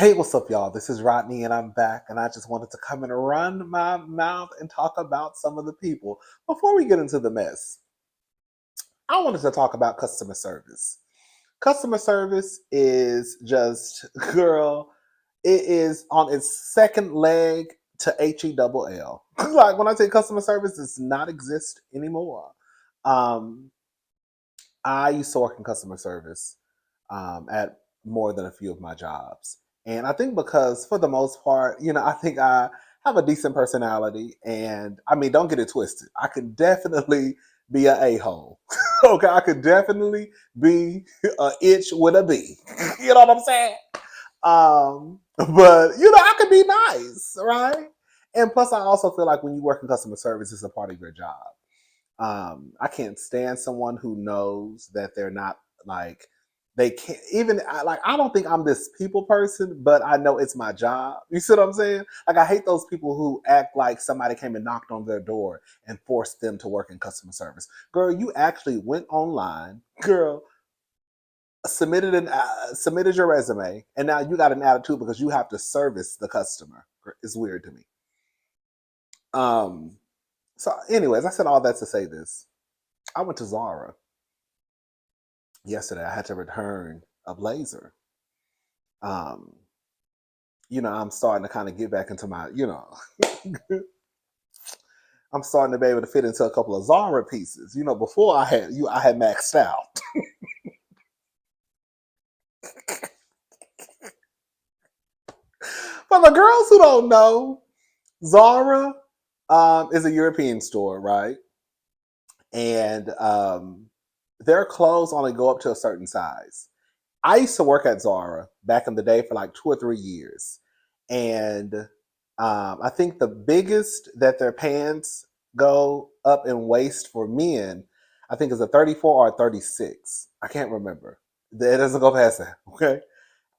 Hey, what's up, y'all? This is Rodney, and I'm back, and I just wanted to come and run my mouth and talk about some of the people. Before we get into the mess, I wanted to talk about customer service. Customer service is just, girl, it is on its second leg to HELL. Like when I say customer service does not exist anymore. Um, I used to work in customer service at more than a few of my jobs. And I think because, for the most part, I think I have a decent personality. And I mean, don't get it twisted. I could definitely be an a-hole. Okay, I could definitely be a itch with a B. You know what I'm saying? But, I could be nice, right? And plus, I also feel like when you work in customer service, it's a part of your job. I can't stand someone who knows that they're not like they can't even like. I don't think I'm this people person, but I know it's my job. You see what I'm saying? Like I hate those people who act like somebody came and knocked on their door and forced them to work in customer service. Girl, you actually went online, girl, submitted your resume, and now you got an attitude because you have to service the customer. It's weird to me. Um. So, anyways, I said all that to say this. I went to Zara yesterday. I had to return a blazer. Um, I'm starting to kind of get back into my, I'm starting to be able to fit into a couple of Zara pieces. Before I had maxed out. For the girls who don't know, Zara is a European store, right? And their clothes only go up to a certain size. I used to work at Zara back in the day for like 2 or 3 years. And I think the biggest that their pants go up in waist for men, I think is a 34 or a 36. I can't remember. It doesn't go past that. Okay.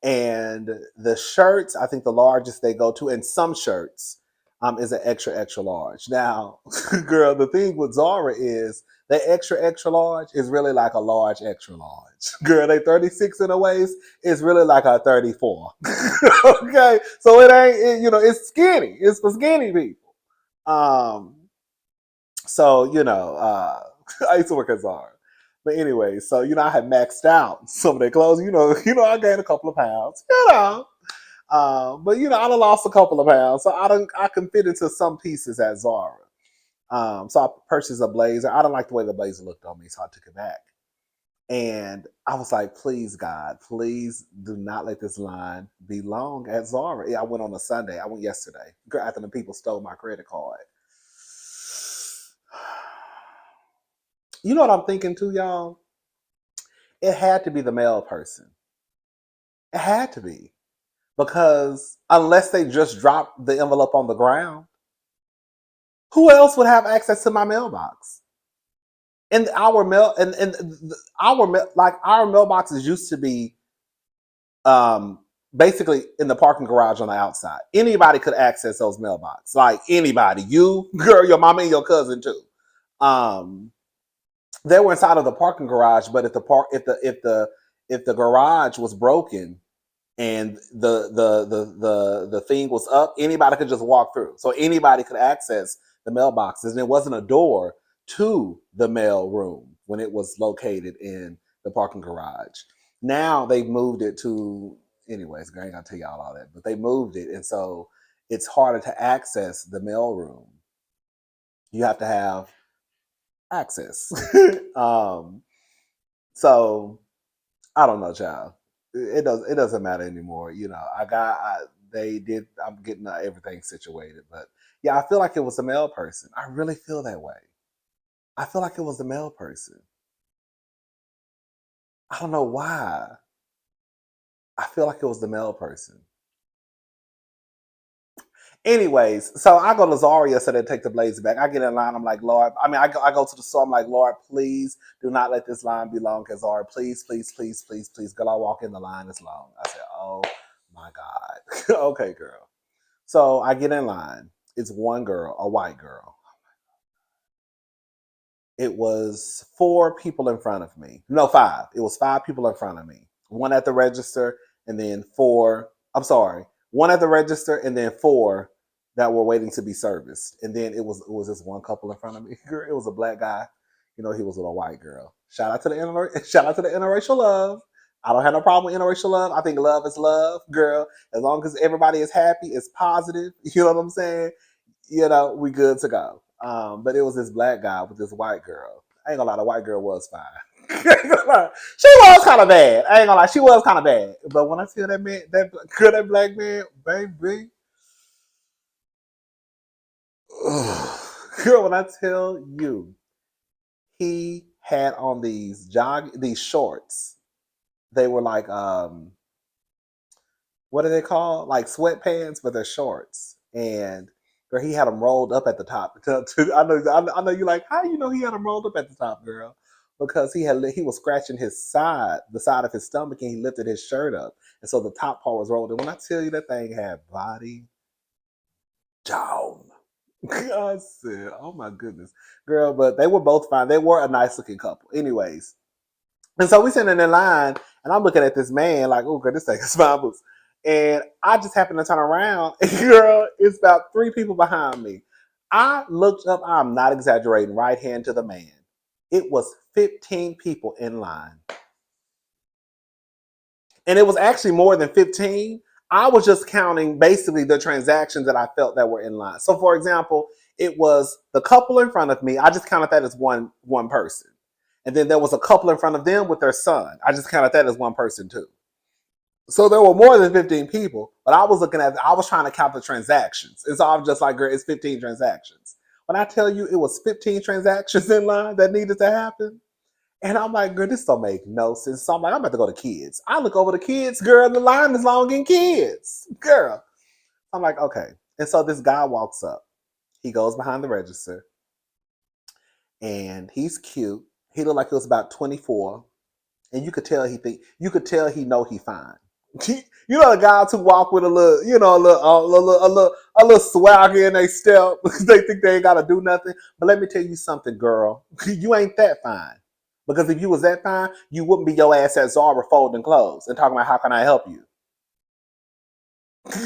And the shirts, I think the largest they go to, and some shirts is an extra, extra large. Now, girl, the thing with Zara is the extra, extra large is really like a large, extra large. Girl, they 36 in a waist is really like a 34. Okay, so it ain't, it's skinny. It's for skinny people. Um, so, I used to work at Zara. But anyway, so I had maxed out some of their clothes. I gained a couple of pounds. But I done lost a couple of pounds, so I can fit into some pieces at Zara. So I purchased a blazer. I don't like the way the blazer looked on me, so I took it back. And I was like, please, God, please do not let this line be long at Zara. Yeah, I went on a Sunday. I went yesterday after the people stole my credit card. You know what I'm thinking too, y'all? It had to be the male person. It had to be. Because unless they just dropped the envelope on the ground, who else would have access to my mailbox? And our mail and our mailboxes used to be um basically in the parking garage on the outside. Anybody could access those mailboxes. Like anybody. You, girl, your mama and your cousin too. Um they were inside of the parking garage, but if the garage was broken and the thing was up, anybody could just walk through. So anybody could access the mailboxes, and it wasn't a door to the mail room when it was located in the parking garage. Now they've moved it to, anyways, I ain't gonna tell y'all all that, but they moved it, and so it's harder to access the mail room. You have to have access. um, so I don't know, child. It doesn't matter anymore. They did. I'm getting everything situated, but yeah, I feel like it was a male person. I really feel that way. I feel like it was a male person. I don't know why. I feel like it was the male person. Anyways, so I go to Zaria so they take the blazer back. I get in line. I'm like, Lord. I mean, I go to the store. I'm like, Lord, please do not let this line be long. Cause Lord, please, please, please, please, please. Girl, I walk in, the line is long. I said, oh my God. Okay, girl. So I get in line. It's one girl, a white girl. It was four people in front of me. No, five. It was five people in front of me. One at the register, and then four. I'm sorry, one at the register, and then four that were waiting to be serviced. And then it was just one couple in front of me. It was a black guy. You know, he was with a white girl. Shout out to the interracial love. I don't have no problem with interracial love. I think love is love, girl. As long as everybody is happy, it's positive. You know what I'm saying? You know, we good to go. But it was this black guy with this white girl. I ain't gonna lie, the white girl was fine. She was kind of bad. I ain't gonna lie, she was kind of bad. But when I tell that man, that black man, baby, girl, when I tell you, he had on these shorts. They were like what are they called? Like sweatpants, but they're shorts. And girl, he had them rolled up at the top. I know you like, how you know he had them rolled up at the top, girl? Because he was scratching the side of his stomach, and he lifted his shirt up, and so the top part was rolled. And when I tell you that thing had body down, I said, oh my goodness, girl. But they were both fine. They were a nice looking couple, anyways. And so we sitting in line, and I'm looking at this man like, oh, girl, this thing is fine boots. And I just happened to turn around, and girl, it's about three people behind me. I looked up, I'm not exaggerating, right hand to the man. It was 15 people in line. And it was actually more than 15. I was just counting basically the transactions that I felt that were in line. So for example, it was the couple in front of me. I just counted that as one person. And then there was a couple in front of them with their son. I just counted that as one person too. So there were more than 15 people, but I was trying to count the transactions. And so I'm just like, girl, it's 15 transactions. When I tell you it was 15 transactions in line that needed to happen, and I'm like, girl, this don't make no sense. So I'm like, I'm about to go to kids. I look over the kids, girl, the line is long in kids. Girl. I'm like, okay. And so this guy walks up. He goes behind the register, and he's cute. He looked like he was about 24. And you could tell he know he fine. You know the guys who walk with a little, a little swagger in their step because they think they ain't gotta do nothing. But let me tell you something, girl. You ain't that fine. Because if you was that fine, you wouldn't be your ass at Zara folding clothes and talking about how can I help you.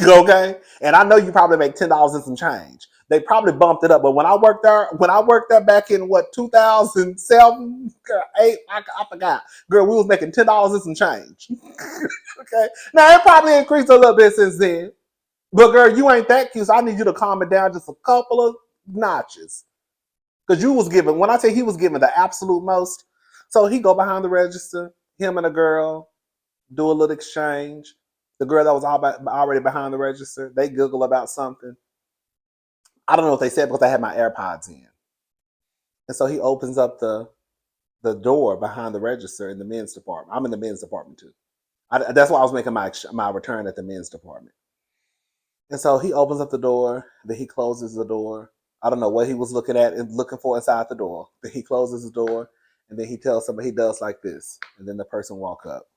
Okay? And I know you probably make $10 and some change. They probably bumped it up, but when I worked there back in 2007, girl, eight, I forgot. Girl, we was making $10 and some change. Okay? Now it probably increased a little bit since then. But girl, you ain't that cute, so I need you to calm it down just a couple of notches. Because you was giving, when I say he was giving the absolute most, so he go behind the register, him and a girl, do a little exchange. The girl that was already behind the register, they giggle about something. I don't know what they said because I had my AirPods in. And so he opens up the door behind the register in the men's department. I'm in the men's department too. That's why I was making my return at the men's department. And so he opens up the door, then he closes the door. I don't know what he was looking at and looking for inside the door. Then he closes the door, and then he tells somebody he does like this, and then the person walk up.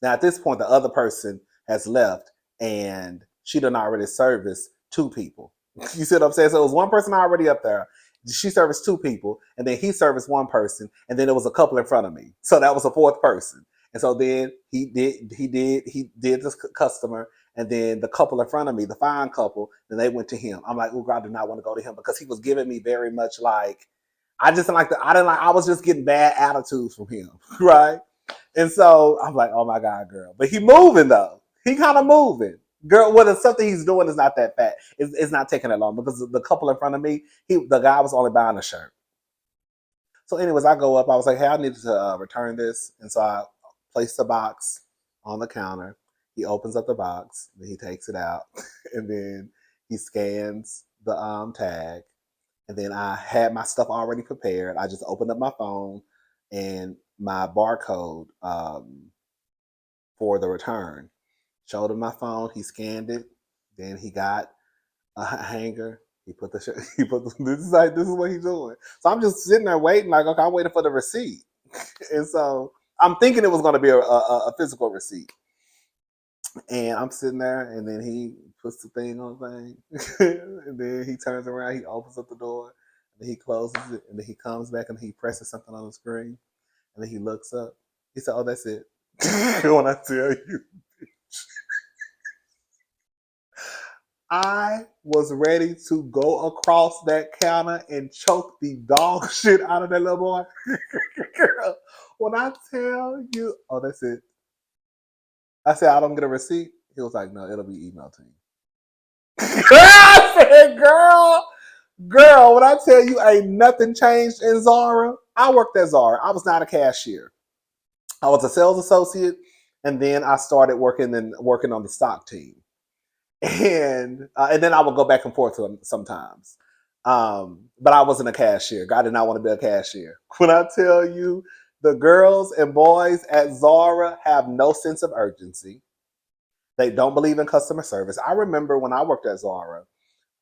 Now at this point, the other person has left, and she done already serviced two people. You see what I'm saying? So it was one person already up there. She serviced two people, and then he serviced one person, and then there was a couple in front of me. So that was a fourth person. And so then he did this customer, and then the couple in front of me, the fine couple, then they went to him. I'm like, oh God, I do not want to go to him because he was giving me very much like I was just getting bad attitudes from him, right? And so I'm like, oh my God, girl. But he moving though. He kind of moving. Girl, what is something he's doing is not that fat. It's not taking that long because the couple in front of me, the guy was only buying a shirt. So, anyways, I go up. I was like, hey, I need to return this. And so I place the box on the counter. He opens up the box, then he takes it out, and then he scans the tag. And then I had my stuff already prepared. I just opened up my phone and my barcode for the return. Showed him my phone. He scanned it. Then he got a hanger. He put the this is what he's doing. So I'm just sitting there waiting, like, okay, I'm waiting for the receipt. And so I'm thinking it was going to be a physical receipt. And I'm sitting there, and then he puts the thing on the thing, and then he turns around, he opens up the door, and then he closes it, and then he comes back and he presses something on the screen, and then he looks up. He said, "Oh, that's it." When I tell you, I was ready to go across that counter and choke the dog shit out of that little boy. Girl, when I tell you, oh, that's it. I said, I don't get a receipt. He was like, no, it'll be emailed to you. I said, girl, when I tell you ain't nothing changed in Zara, I worked at Zara. I was not a cashier. I was a sales associate, and then I started working on the stock team, and then I would go back and forth to them sometimes. But I wasn't a cashier. I did not want to be a cashier. When I tell you, the girls and boys at Zara have no sense of urgency. They don't believe in customer service. I remember when I worked at Zara,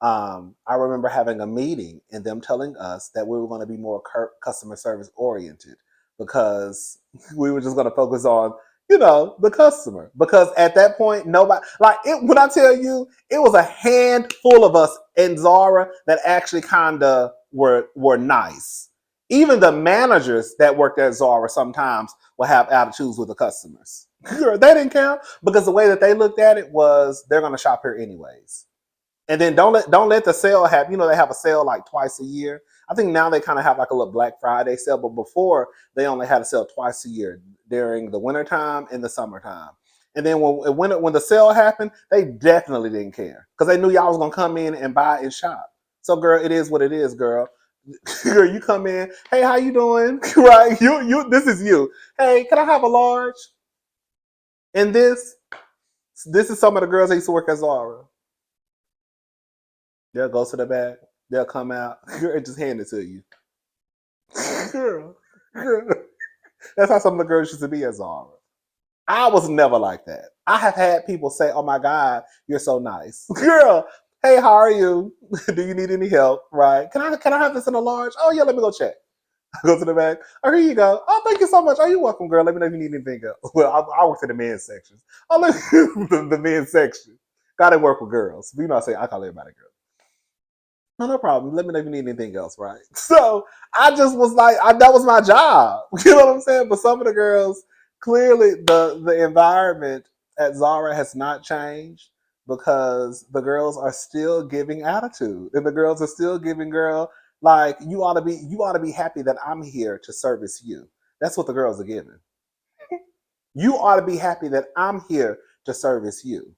I remember having a meeting and them telling us that we were going to be more customer service oriented because we were just going to focus on, the customer. Because at that point, nobody, like it, when I tell you, it was a handful of us in Zara that actually kind of were nice. Even the managers that worked at Zara sometimes would have attitudes with the customers. They didn't count because the way that they looked at it was they're going to shop here anyways. And then don't let the sale have, they have a sale like twice a year. I think now they kind of have like a little Black Friday sale, but before they only had a sale twice a year during the wintertime and the summertime. And then when the sale happened, they definitely didn't care because they knew y'all was gonna come in and buy and shop. So girl, it is what it is, girl. Girl, you come in, hey, how you doing? Right? This is you. Hey, can I have a large? And this is some of the girls that used to work at Zara. They'll go to the back. They'll come out and just hand it to you. Girl. That's how some of the girls used to be at Zara. I was never like that. I have had people say, "Oh my God, you're so nice, girl. Hey, how are you? Do you need any help? Right? Can I have this in a large? Oh yeah, let me go check. I go to the back. Oh, here you go. Oh, thank you so much. Oh, you're welcome, girl. Let me know if you need anything else. Well, I work in the men's section. Oh, let me, the men's section. Gotta work with girls. You know, I say I call everybody girl. No problem. Let me know if you need anything else, right? So I just was like, that was my job. You know what I'm saying? But some of the girls, clearly the environment at Zara has not changed because the girls are still giving attitude. And the girls are still giving girl, like, you ought to be happy that I'm here to service you. That's what the girls are giving. You ought to be happy that I'm here to service you.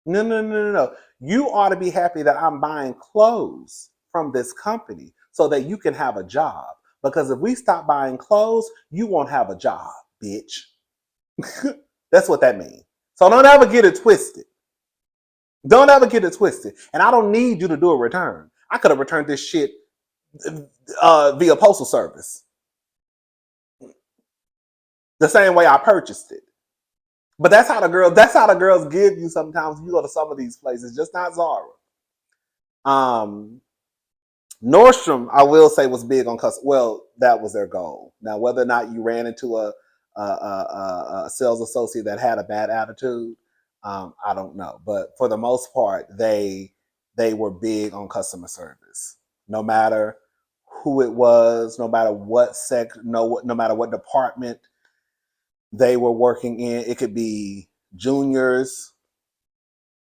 No, no, no, no, no. You ought to be happy that I'm buying clothes from this company so that you can have a job. Because if we stop buying clothes, you won't have a job, bitch. That's what that means. So don't ever get it twisted. Don't ever get it twisted. And I don't need you to do a return. I could have returned this shit via postal service the same way I purchased it. But that's how the girls give you sometimes when you go to some of these places, just not Zara. Um, Nordstrom, I will say, was big on customer. Well, that was their goal. Now, whether or not you ran into a sales associate that had a bad attitude, I don't know. But for the most part, they were big on customer service. No matter who it was, no matter what no matter what department they were working in, it could be juniors,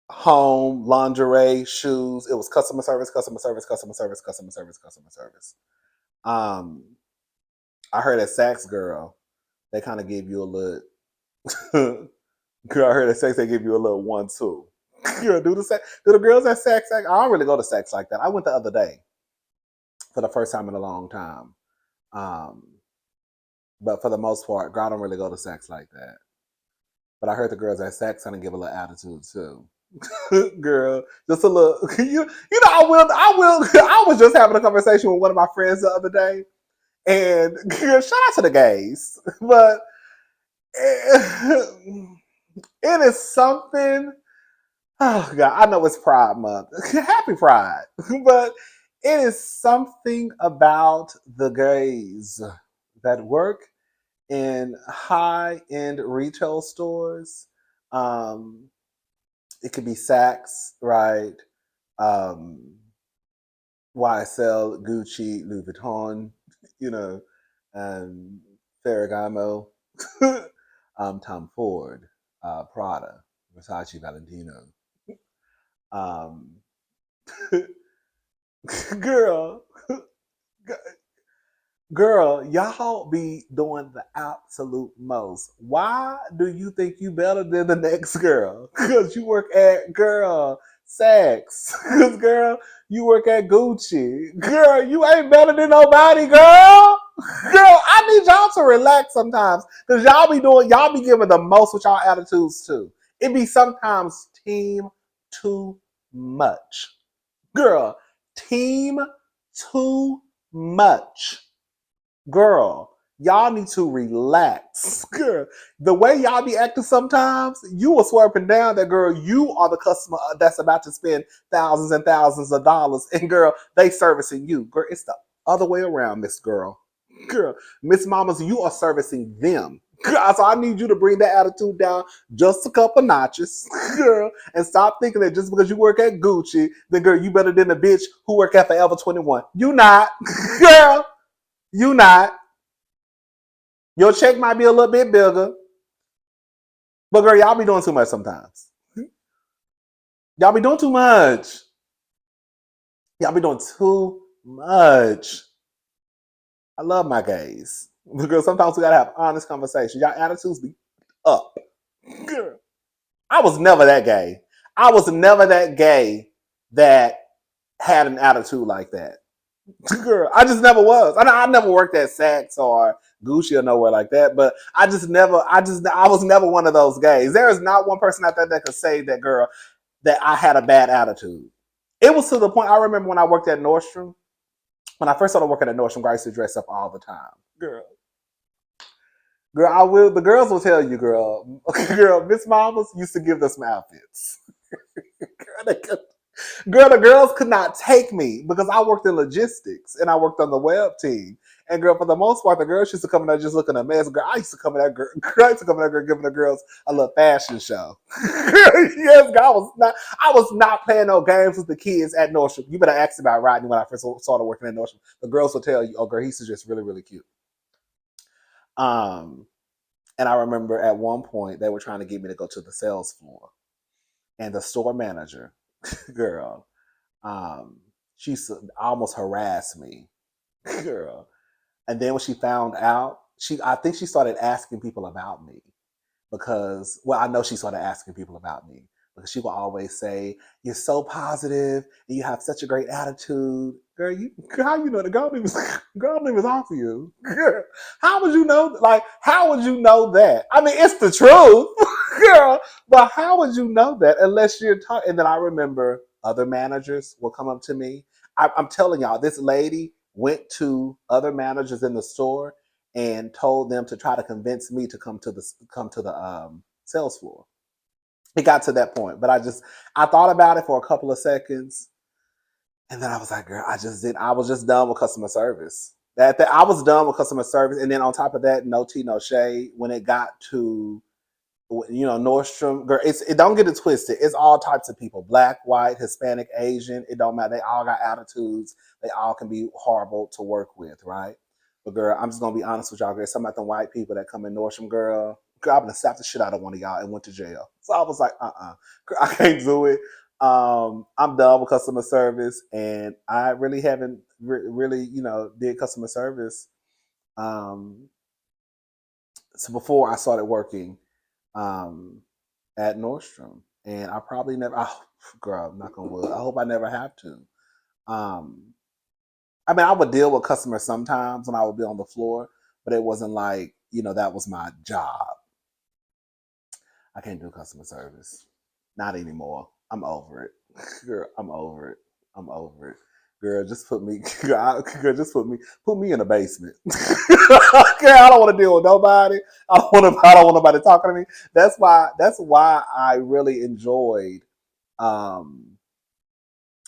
home, lingerie, shoes. It was customer service, customer service, customer service, customer service, customer service. Um, I heard at Saks Girl, they kind of give you a little. Girl, I heard at Saks they give you a little 1-2. Girl, do the girls at Saks? I don't really go to Saks like that. I went the other day for the first time in a long time. Um, but for the most part, girl, I don't really go to Saks like that. But I heard the girls at Saks kind of give a little attitude too. Girl, just a little. I was just having a conversation with one of my friends the other day, and girl, shout out to the gays, but it is something. Oh God, I know it's Pride Month. Happy Pride, but it is something about the gays that work in high-end retail stores. Um, it could be Saks, right? Um, YSL, Gucci, Louis Vuitton, you know, um, Ferragamo, Tom Ford, Prada, Versace, Valentino. Um, girl, girl, y'all be doing the absolute most. Why do you think you better than the next girl? Because you work at girl Saks. Because girl, you work at Gucci. Girl, you ain't better than nobody, girl. Girl, I need y'all to relax sometimes. Because y'all be giving the most with y'all attitudes too. It be sometimes team too much. Girl, team too much. Girl, y'all need to relax. Girl, the way y'all be acting sometimes, you will swear up and down that, girl, you are the customer that's about to spend thousands and thousands of dollars, and girl, they servicing you. Girl, it's the other way around, Miss Girl. Girl, Miss Mamas, you are servicing them. Girl, so I need you to bring that attitude down just a couple notches, girl, and stop thinking that just because you work at Gucci, then girl, you better than the bitch who work at Forever 21. You not, girl. You not. Your check might be a little bit bigger, but girl, y'all be doing too much sometimes. Y'all be doing too much. Y'all be doing too much. I love my gays. Girl, sometimes we gotta have honest conversations. Y'all attitudes be up. Girl. I was never that gay. I was never that gay that had an attitude like that. Girl, I just never was. I never worked at Saks or Gucci or nowhere like that, but I was never one of those gays. There is not one person out there that could say that, girl, that I had a bad attitude. It was to the point, I remember when I worked at Nordstrom, when I first started working at Nordstrom, I used to dress up all the time. Girl, the girls will tell you, girl, Miss Mamas used to give us some outfits. Girl, the girls could not take me because I worked in logistics and I worked on the web team. And girl, for the most part, the girls used to come in there just looking a mess. Girl, I used to come in there, giving the girls a little fashion show. Yes, girl, I was not playing no games with the kids at Nordstrom. You better ask about Rodney when I first started working at Nordstrom. The girls will tell you, oh, girl, he's just really, really cute. Um, and I remember at one point they were trying to get me to go to the sales floor, and the store manager, girl, she almost harassed me, girl. And then when she found out, I think she started asking people about me because, well, I know she started asking people about me because she will always say, "You're so positive and you have such a great attitude." Girl, how you know the girl name is off of you? Girl, how would you know? Like, how would you know that? I mean, it's the truth, girl. But how would you know that unless you're talking? And then I remember other managers will come up to me. I'm telling y'all, this lady went to other managers in the store and told them to try to convince me to come to the sales floor. It got to that point, but I thought about it for a couple of seconds, and then I was like, girl, I just did. I was just done with customer service. That I was done with customer service, and then on top of that, no tea, no shade. When it got to Nordstrom, girl, it don't get it twisted. It's all types of people: black, white, Hispanic, Asian. It don't matter. They all got attitudes. They all can be horrible to work with, right? But girl, I'm just gonna be honest with y'all, girl. Some of the white people that come in Nordstrom, girl, I'm gonna slap the shit out of one of y'all and went to jail. So I was like, girl, I can't do it. I'm done with customer service, and I really haven't really, did customer service. Um, so before I started working um, at Nordstrom, and I probably never. Oh, girl, knock on wood. I hope I never have to. Um, I mean, I would deal with customers sometimes when I would be on the floor, but it wasn't like that was my job. I can't do customer service, not anymore. I'm over it, girl. I'm over it. I'm over it. Girl, just put me. Girl, just put me in a basement. Girl, I don't want to deal with nobody. I don't want nobody talking to me. That's why I really enjoyed um,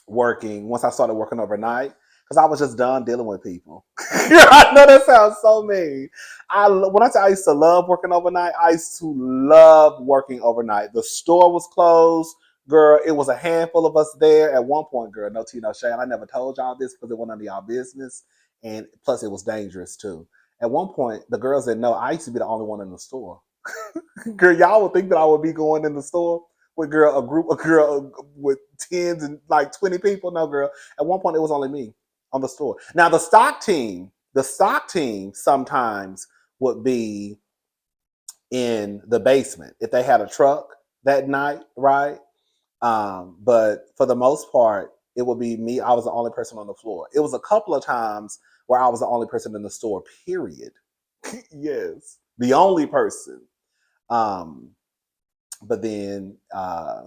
working once I started working overnight because I was just done dealing with people. I know that sounds so mean. When I say I used to love working overnight, I used to love working overnight. The store was closed. Girl, it was a handful of us there at one point, girl. No tea, no shade. I never told y'all this because it wasn't none of y'all business. And plus, it was dangerous too. At one point, the girls didn't know I used to be the only one in the store. Girl, y'all would think that I would be going in the store. with girl a group of girl with tens and like 20 people. No, girl. At one point, it was only me on the store. Now the stock team sometimes would be in the basement if they had a truck that night, right? But for the most part, it would be me. I was the only person on the floor. It was a couple of times where I was the only person in the store, period. Yes, the only person. Um, but then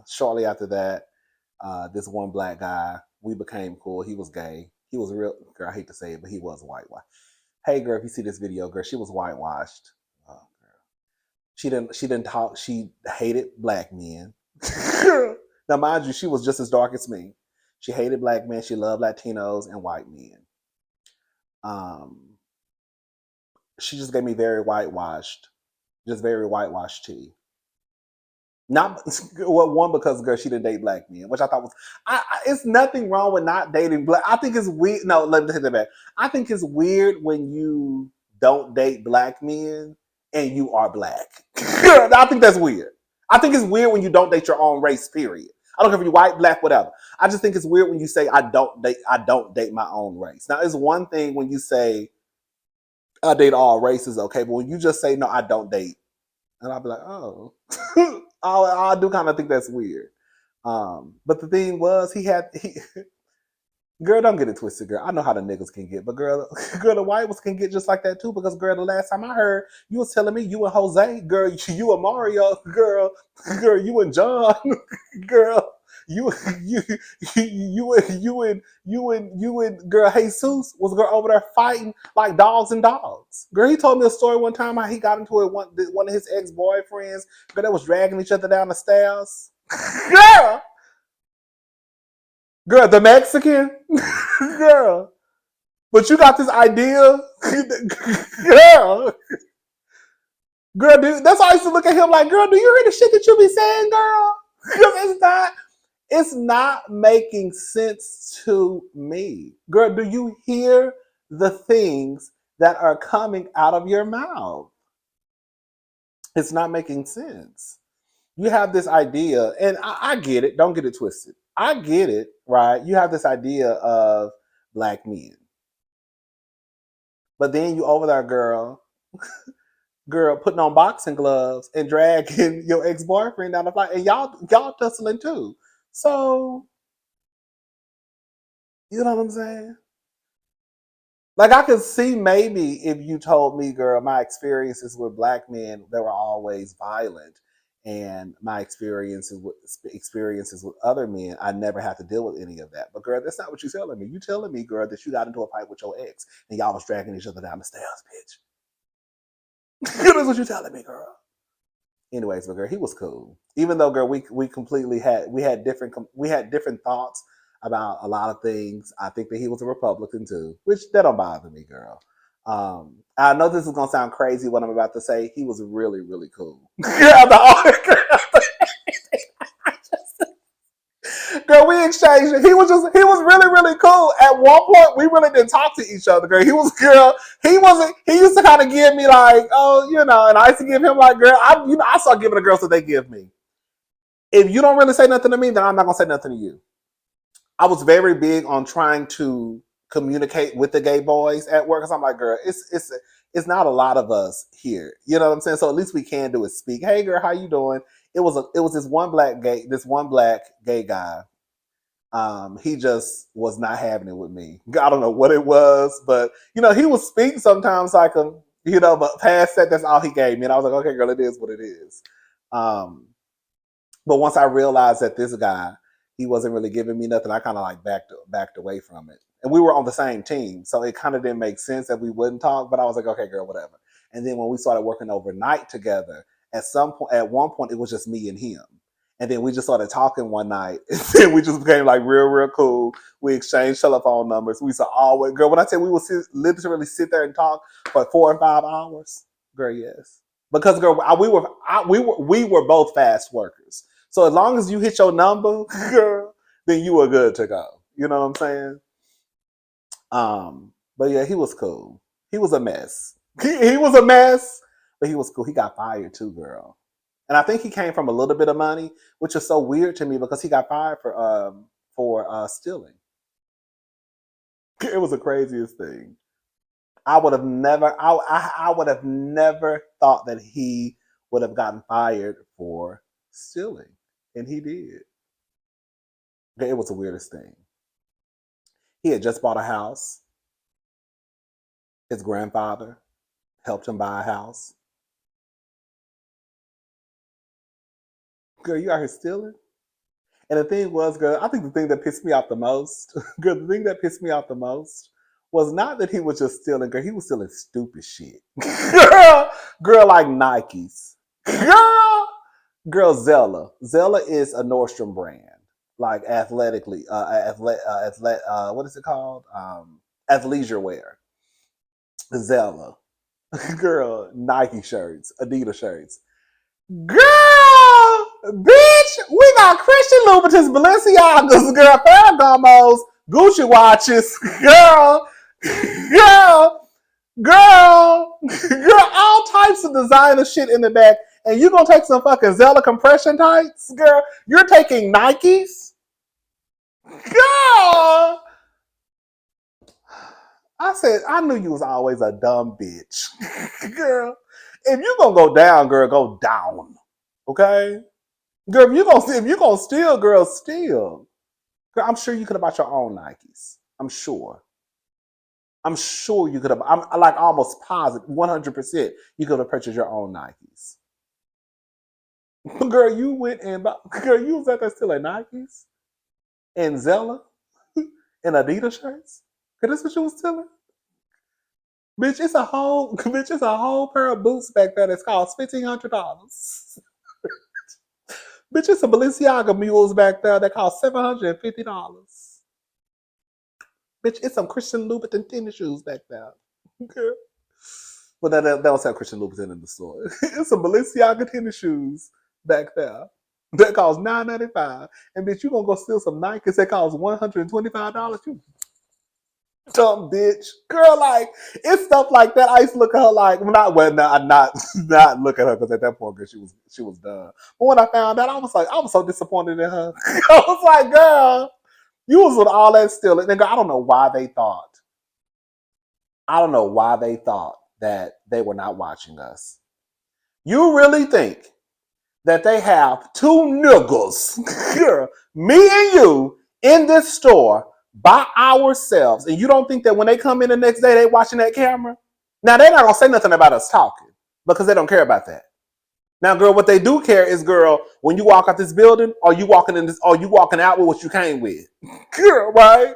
shortly after that, this one black guy, we became cool. He was gay. He was real, girl, I hate to say it, but he was whitewashed. Hey, girl, if you see this video, girl, she was whitewashed. Oh, girl. She didn't talk. She hated black men. Now, mind you, she was just as dark as me. She hated black men. She loved Latinos and white men. Um, she just gave me very whitewashed, just very whitewashed tea. Not well, one because girl, she didn't date black men, which I thought was. It's nothing wrong with not dating black. I think it's weird. No, let me take that back. I think it's weird when you don't date black men and you are black. I think that's weird. I think it's weird when you don't date your own race. Period. I don't care if you're white, black, whatever. I just think it's weird when you say I don't date. I don't date my own race. Now, it's one thing when you say I date all races, okay, but when you just say no, I don't date, and I'll be like, oh, I do kind of think that's weird. But the thing was, girl, don't get it twisted, girl. I know how the niggas can get, but girl, girl, the white ones can get just like that too. Because girl, the last time I heard, you was telling me you and Jose, girl, you and Mario, girl, you and John, girl, you you you and girl Jesus was girl over there fighting like dogs and dogs. Girl, he told me a story one time how he got into it one of his ex boyfriends. Girl, that was dragging each other down the stairs. Girl. Girl, the Mexican? Girl. But you got this idea? Girl. Girl, dude, that's why I used to look at him like, girl, do you hear the shit that you be saying, girl? Because it's not making sense to me. Girl, do you hear the things that are coming out of your mouth? It's not making sense. You have this idea, and I get it. Don't get it twisted. I get it, right? You have this idea of black men, but then you over there, girl, putting on boxing gloves and dragging your ex boyfriend down the flight, and y'all tussling too. So you know what I'm saying? Like I could see maybe if you told me, girl, my experiences with black men, they were always violent, and my experiences with other men, I never had to deal with any of that. But girl, that's not what you're telling me. You telling me, girl, that you got into a fight with your ex and y'all was dragging each other down the stairs, bitch. That's what you telling me, girl. Anyways, but girl, he was cool. Even though, girl, we completely had different thoughts about a lot of things. I think that he was a Republican too, which that don't bother me, girl. I know this is gonna sound crazy what I'm about to say. He was really, really cool. Yeah, girl, we exchanged. He was really, really cool. At one point, we really didn't talk to each other, girl. He wasn't, he used to kind of give me like, oh, and I used to give him like, girl, I start giving the girls what they give me. If you don't really say nothing to me, then I'm not gonna say nothing to you. I was very big on trying to communicate with the gay boys at work because I'm like, girl, it's not a lot of us here. You know what I'm saying? So at least we can do is speak. Hey, girl, how you doing? It was this one black gay guy. He just was not having it with me. I don't know what it was, but he would speak sometimes like but past that, that's all he gave me. And I was like, okay, girl, it is what it is. But once I realized that this guy, he wasn't really giving me nothing, I kind of like backed away from it. And we were on the same team, so it kind of didn't make sense that we wouldn't talk. But I was like, okay, girl, whatever. And then when we started working overnight together, at one point, it was just me and him. And then we just started talking one night, and then we just became like real, real cool. We exchanged telephone numbers. We used to always, girl, when I say we would literally sit there and talk for 4 and 5 hours, girl, yes. Because girl, we were both fast workers. So as long as you hit your number, girl, then you were good to go. You know what I'm saying? But yeah, he was cool. He was a mess. He was a mess, but he was cool. He got fired too, girl. And I think he came from a little bit of money, which is so weird to me because he got fired for stealing. It was the craziest thing. I would have never thought that he would have gotten fired for stealing, and he did. It was the weirdest thing. He had just bought a house. His grandfather helped him buy a house. Girl, you out here stealing? And the thing was, girl, I think the thing that pissed me off the most, girl, the thing that pissed me off the most was not that he was just stealing, girl, he was stealing stupid shit. Girl, like Nikes. Girl, Zella. Zella is a Nordstrom brand, like athletically, what is it called? Athleisure wear. Zella. Girl, Nike shirts, Adidas shirts. Girl, bitch, we got Christian Louboutins, Balenciagas, girl, Ferragamos, Gucci watches, girl, all types of designer shit in the back, and you gonna take some fucking Zella compression tights, girl? You're taking Nikes, girl. I said I knew you was always a dumb bitch, girl. If you gonna go down, girl, go down. Okay? Girl, if you gonna steal, girl, steal. Girl, I'm sure you could have bought your own Nikes. I'm sure. I'm sure you could have. I'm like almost positive, 100%. You could have purchased your own Nikes. Girl, you went and bought. Girl, you was out there stealing Nikes and Zella and Adidas shirts. Girl, that's what you was stealing. Bitch, it's a whole pair of boots back there that's cost $1,500. Bitch, it's some Balenciaga mules back there that cost $750. Bitch, it's some Christian Louboutin tennis shoes back there. Okay. Well, they don't sell Christian Louboutin in the store. It's some Balenciaga tennis shoes back there that cost $9.95. And bitch, you gonna go steal some Nikes that cost $125? You dumb bitch. Girl, like, it's stuff like that. I used to look at her like, not look at her because at that point, girl, she was done. But when I found out, I was so disappointed in her. I was like, girl, you was with all that stealing. Nigga, I don't know why they thought that they were not watching us. You really think that they have two niggas, me and you, in this store by ourselves, and you don't think that when they come in the next day, they watching that camera? Now, they're not going to say nothing about us talking because they don't care about that. Now, girl, what they do care is, girl, when you walk out this building, are you walking out with what you came with? Girl, right?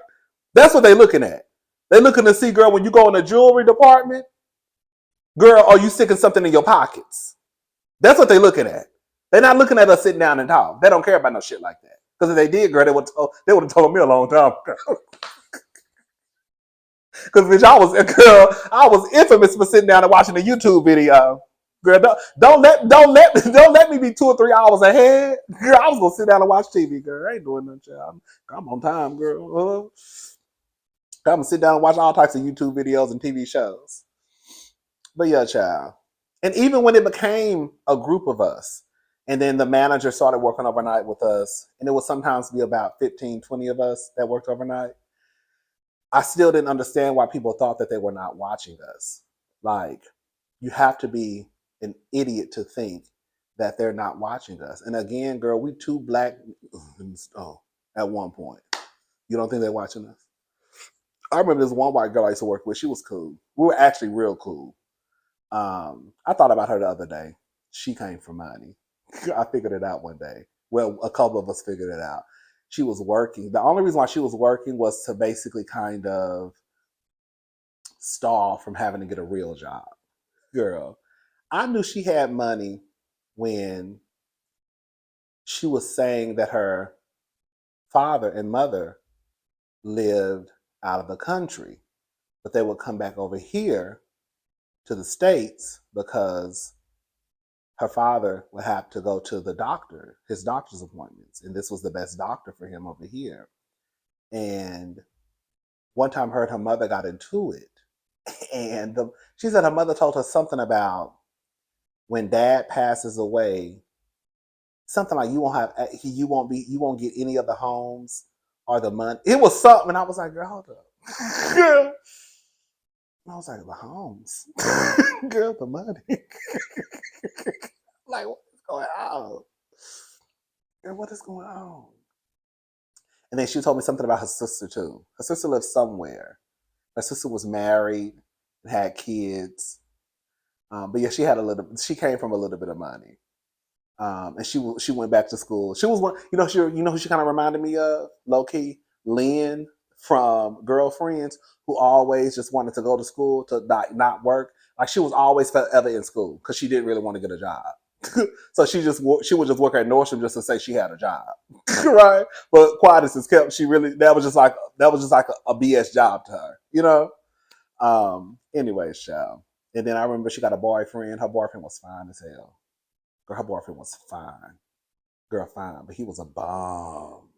That's what they're looking at. They're looking to see, girl, when you go in the jewelry department, girl, are you sticking something in your pockets? That's what they're looking at. They're not looking at us sitting down and talk. They don't care about no shit like that. Because if they did, girl, they would have told me a long time ago. Because bitch, I was infamous for sitting down and watching a YouTube video. Girl, don't let me be 2 or 3 hours ahead. Girl, I was gonna sit down and watch TV, girl. I ain't doing nothing, child. I'm on time, girl. I'm gonna sit down and watch all types of YouTube videos and TV shows. But yeah, child. And even when it became a group of us, and then the manager started working overnight with us, and it would sometimes be about 15, 20 of us that worked overnight, I still didn't understand why people thought that they were not watching us. Like, you have to be an idiot to think that they're not watching us. And again, girl, we two black at one point. You don't think they're watching us? I remember this one white girl I used to work with. She was cool. We were actually real cool. I thought about her the other day. She came from money. I figured it out one day. Well, a couple of us figured it out. She was working. The only reason why she was working was to basically kind of stall from having to get a real job. Girl, I knew she had money when she was saying that her father and mother lived out of the country, but they would come back over here to the States because her father would have to go to the doctor, his doctor's appointments, and this was the best doctor for him over here. And one time her and her mother got into it, and she said her mother told her something about when dad passes away, something like you won't get any of the homes or the money. It was something, and I was like, girl, hold up. Girl. And I was like, the homes, girl, the money. Like, what is going on? Girl, what is going on? And then she told me something about her sister too. Her sister lived somewhere. Her sister was married and had kids. But yeah, she had a little. She came from a little bit of money. And she went back to school. She was one. You know who she kind of reminded me of, low key, Lynn from Girlfriends, who always just wanted to go to school to not work. Like she was always forever in school because she didn't really want to get a job. So she would just work at Nordstrom just to say she had a job, right? But quiet as kept, she really that was just like a BS job to her, you know. Anyway, child. And then I remember she got a boyfriend. Her boyfriend was fine as hell. Girl, her boyfriend was fine. Girl, fine, but he was a bomb.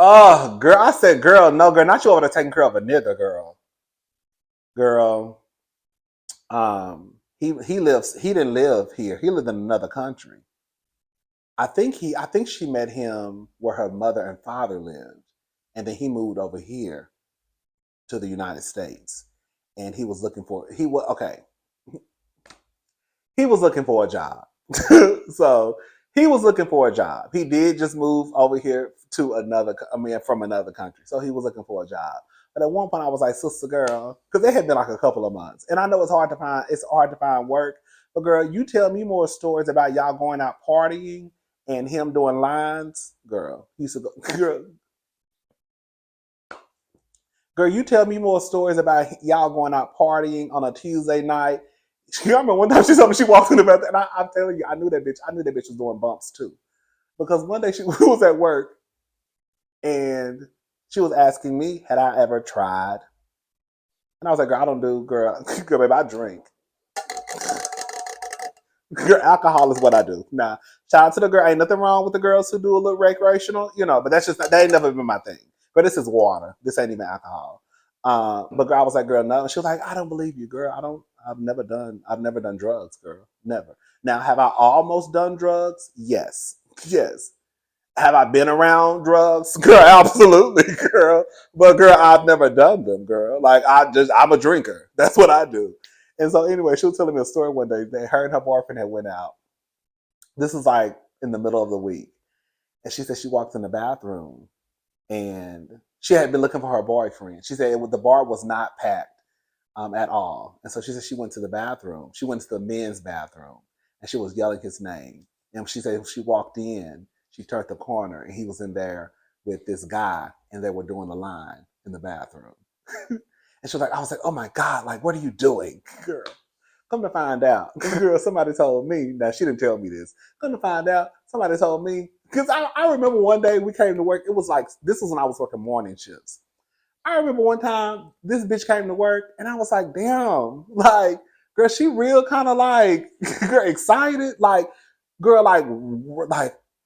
Oh, girl, I said, girl, no, girl, not you over there taking care of a nigga, girl. Girl, he didn't live here. He lived in another country. I think she met him where her mother and father lived, and then he moved over here to the United States, and he was looking for a job. So he was looking for a job. He did just move over here from another country. So he was looking for a job. But at one point I was like, sister girl, because it had been like a couple of months. And I know it's hard to find work. But girl, you tell me more stories about y'all going out partying and him doing lines. Girl, he used to go, girl, you tell me more stories about y'all going out partying on a Tuesday night. I remember one time she told me she walked in the bathroom, and I'm telling you, I knew that bitch. I knew that bitch was doing bumps too, because one day she was at work, and she was asking me, had I ever tried? And I was like, girl, I don't do, girl, girl, baby, I drink. Girl, alcohol is what I do. Nah, shout out to the girl. Ain't nothing wrong with the girls who do a little recreational, but that ain't never been my thing. But this is water. This ain't even alcohol. But girl, I was like, girl, no. And she was like, I don't believe you, girl. I've never done drugs, girl. Never. Now, have I almost done drugs? Yes. Yes. Have I been around drugs? Girl, absolutely, girl. But girl, I've never done them, girl. Like I'm a drinker. That's what I do. And so anyway, she was telling me a story one day that her and her boyfriend had went out. This was like in the middle of the week. And she said she walked in the bathroom and she had been looking for her boyfriend. She said the bar was not packed at all. And so she said she went to the bathroom. She went to the men's bathroom and she was yelling his name. And she said she walked in, she turned the corner and he was in there with this guy and they were doing a line in the bathroom. And she was like, I was like, oh my God, like, what are you doing? Girl, come to find out. Girl, somebody told me, now she didn't tell me this. Come to find out, somebody told me, because I remember one day we came to work, it was like, this was when I was working morning shifts. I remember one time this bitch came to work and I was like, damn, like, girl, she real kind of like, girl, excited. Like, girl, like,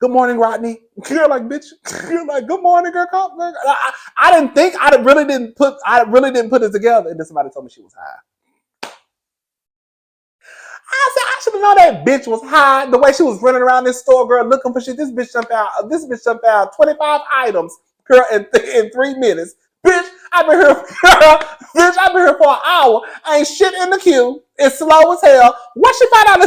good morning, Rodney. Girl, like, bitch, girl, like, good morning, girl. I didn't think, I really didn't put it together. And then somebody told me she was high. I said, I should have known that bitch was high. The way she was running around this store, girl, looking for shit. This bitch jumped out 25 items, girl, in 3 minutes. Bitch, I've been here, bitch, I've been here for an hour. I ain't shit in the queue. It's slow as hell. What she find out the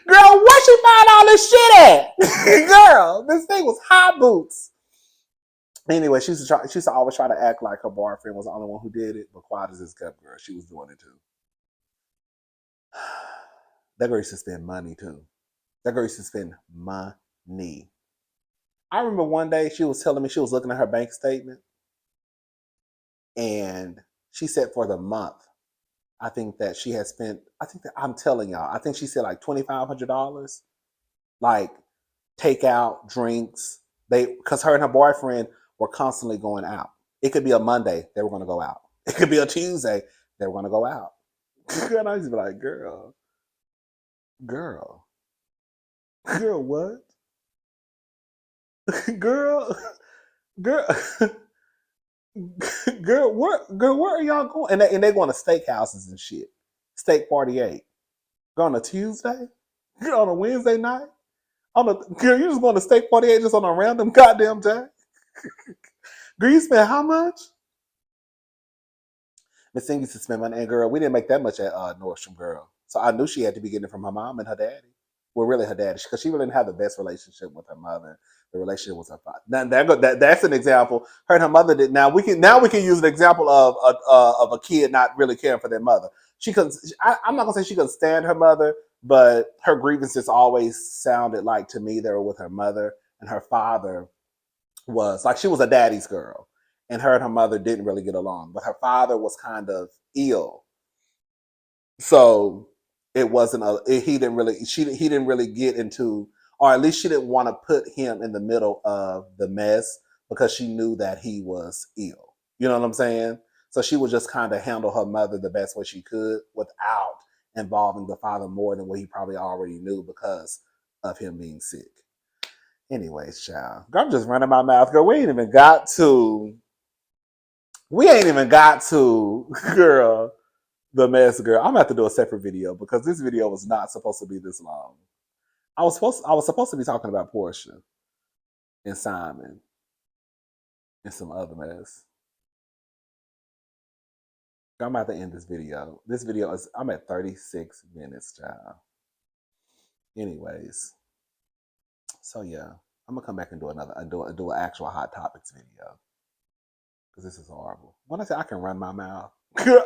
girl, what she find all this shit at? Girl, this thing was high boots. Anyway, she used to always try to act like her boyfriend was the only one who did it, but quiet as this kept, girl, she was doing it too. That girl used to spend money too. That girl used to spend money. I remember one day she was telling me she was looking at her bank statement and she said for the month, I think that she had spent, I think that I'm telling y'all, I think she said like $2,500, like takeout, drinks. Because her and her boyfriend were constantly going out. It could be a Monday, they were going to go out. It could be a Tuesday, they were going to go out. And I used to be like, girl, what? girl, girl, girl, where are y'all going? And they're going to steakhouses and shit. Steak 48. Go on a Tuesday? Girl, on a Wednesday night? Girl, you just going to Steak 48 just on a random goddamn day? Girl, you spent how much? Miss Thing used to spend money, and girl, we didn't make that much at Nordstrom, girl. So I knew she had to be getting it from her mom and her daddy. Well, really her daddy, because she really didn't have the best relationship with her mother. The relationship with her father. That's an example. Her and her mother did. Now we can use an example of a kid not really caring for their mother. She could. I'm not gonna say she couldn't stand her mother, but her grievances always sounded like to me they were with her mother, and her father was like she was a daddy's girl, and her mother didn't really get along. But her father was kind of ill, so it wasn't a he didn't really get into, or at least she didn't want to put him in the middle of the mess because she knew that he was ill. You know what I'm saying? So she would just kind of handle her mother the best way she could without involving the father more than what he probably already knew because of him being sick. Anyways, child, girl, I'm just running my mouth. Girl, we ain't even got to, girl, the mess, girl. I'm gonna have to do a separate video because this video was not supposed to be this long. I was supposed to be talking about Portia and Simon and some other mess. I'm about to end this video. This video is, I'm at 36 minutes, child. Anyways, so yeah, I'm gonna come back and do do an actual hot topics video because this is horrible. When I say I can run my mouth,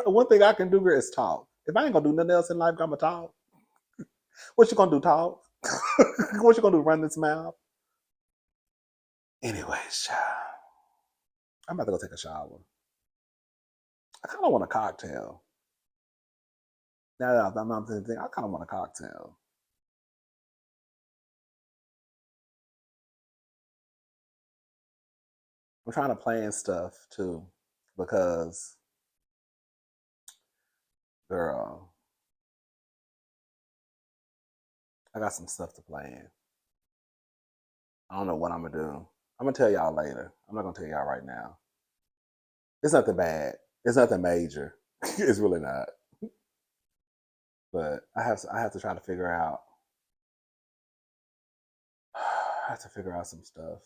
one thing I can do is talk. If I ain't gonna do nothing else in life, I'm gonna talk. What you gonna do? Talk. What you gonna do? Run this mouth. Anyways, child, I'm about to go take a shower. I kind of want a cocktail. Now that I'm thinking, I kind of want a cocktail. I'm trying to plan stuff too because, girl, I got some stuff to plan. I don't know what I'm gonna do. I'm gonna tell y'all later. I'm not gonna tell y'all right now. It's nothing bad. It's nothing major. It's really not. But I have to try to figure out. I have to figure out some stuff.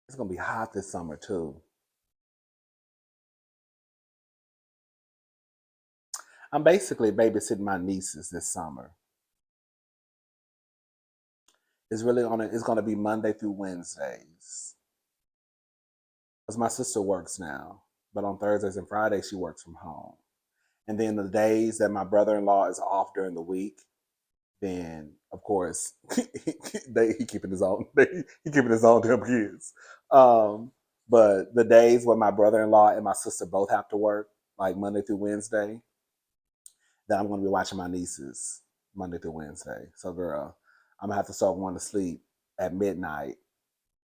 It's gonna be hot this summer too. I'm basically babysitting my nieces this summer. It's gonna be Monday through Wednesdays. Because my sister works now. But on Thursdays and Fridays she works from home. And then the days that my brother-in-law is off during the week, then of course he keeping his own he keeping his own damn kids. But the days when my brother-in-law and my sister both have to work, like Monday through Wednesday, then I'm gonna be watching my nieces Monday through Wednesday. So girl, I'm gonna have to start going to sleep at midnight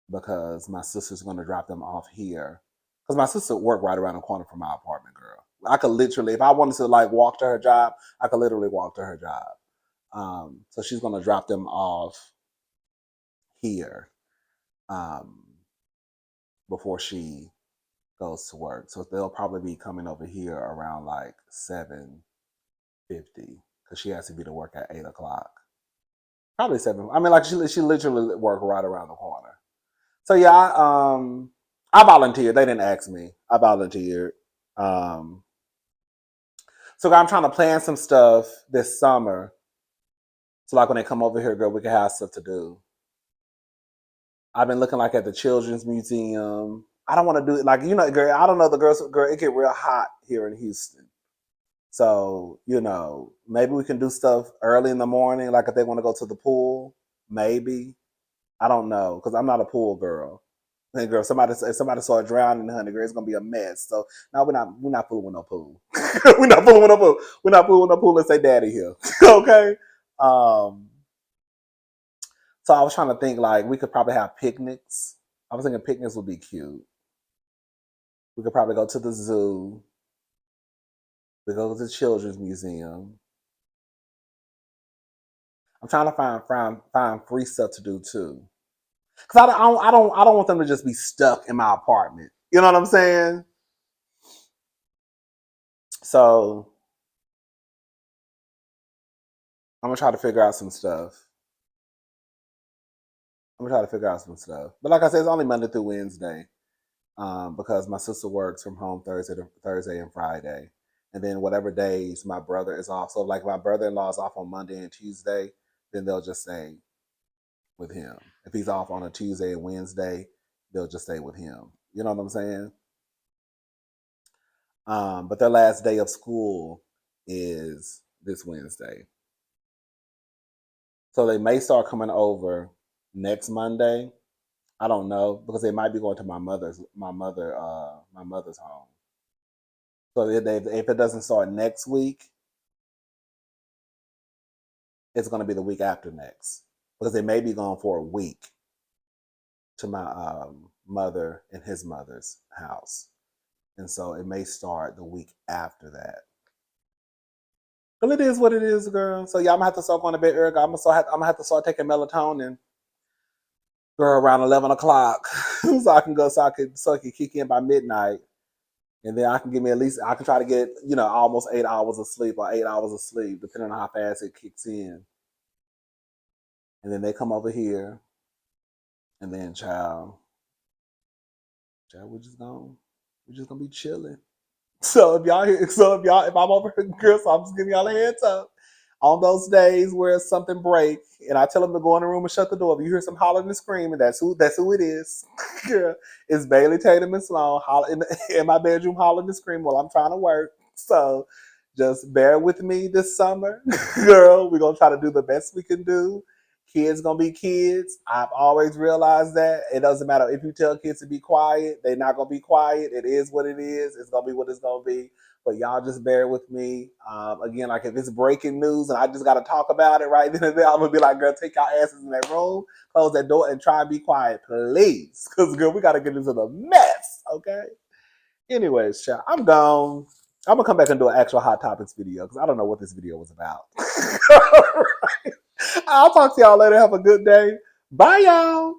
because my sister's gonna drop them off here. Because my sister worked right around the corner from my apartment, girl. I could literally, if I wanted to like walk to her job, I could literally walk to her job. So she's gonna drop them off here um, before she goes to work. So they'll probably be coming over here around like 7:50 because she has to be to work at 8 o'clock. Probably 7. I mean, like she literally work right around the corner. So yeah, I volunteered. They didn't ask me. I volunteered. Um, so I'm trying to plan some stuff this summer. So like when they come over here, girl, we can have stuff to do. I've been looking like at the Children's Museum. I don't want to do it like girl. I don't know the girls. Girl, it get real hot here in Houston. So maybe we can do stuff early in the morning. Like if they want to go to the pool, maybe. I don't know because I'm not a pool girl. Hey girl, if somebody saw it drowning, honey, girl, it's gonna be a mess. So no, we're not fooling with no pool. We're not fooling with no pool. We're not fooling with no pool. Let's say daddy here. Okay. Um, so I was trying to think like we could probably have picnics. I was thinking picnics would be cute. We could probably go to the zoo. We go to the Children's Museum. I'm trying to find free stuff to do too. Cause I don't want them to just be stuck in my apartment. You know what I'm saying? So I'm gonna try to figure out some stuff. But like I said, it's only Monday through Wednesday. Because my sister works from home Thursday and Friday, and then whatever days my brother is off. So like my brother-in-law is off on Monday and Tuesday, then they'll just stay with him. If he's off on a Tuesday and Wednesday, they'll just stay with him. You know what I'm saying? But their last day of school is this Wednesday, so they may start coming over next Monday. I don't know because they might be going to my mother's home. So if it doesn't start next week, it's going to be the week after next because they may be gone for a week to my mother and his mother's house, and so it may start the week after that. But it is what it is, girl. So yeah, I'm gonna have to start going to bed early. I'm gonna have to start taking melatonin, girl, around 11 o'clock, so I can kick in by midnight, and then I can give me at least I can try to get almost 8 hours of sleep or 8 hours of sleep, depending on how fast it kicks in. And then they come over here, and then child, we're just gonna be chilling. If I'm over here, girl, so I'm just giving y'all a heads up. On those days where something break, and I tell them to go in the room and shut the door. If you hear some hollering and screaming, that's who it is. Girl, it's Bailey Tatum and Sloan in my bedroom hollering and screaming while I'm trying to work. So just bear with me this summer, girl. We're gonna try to do the best we can do. Kids gonna be kids. I've always realized that it doesn't matter if you tell kids to be quiet, they're not gonna be quiet. It is what it is. It's gonna be what it's gonna be. But y'all just bear with me. Again, like if it's breaking news and I just gotta talk about it right then and there, I'm gonna be like, girl, take y'all asses in that room, close that door, and try and be quiet, please. Cause girl, we gotta get into the mess, okay? Anyways, child, I'm gone. I'm gonna come back and do an actual hot topics video because I don't know what this video was about. I'll talk to y'all later. Have a good day. Bye, y'all.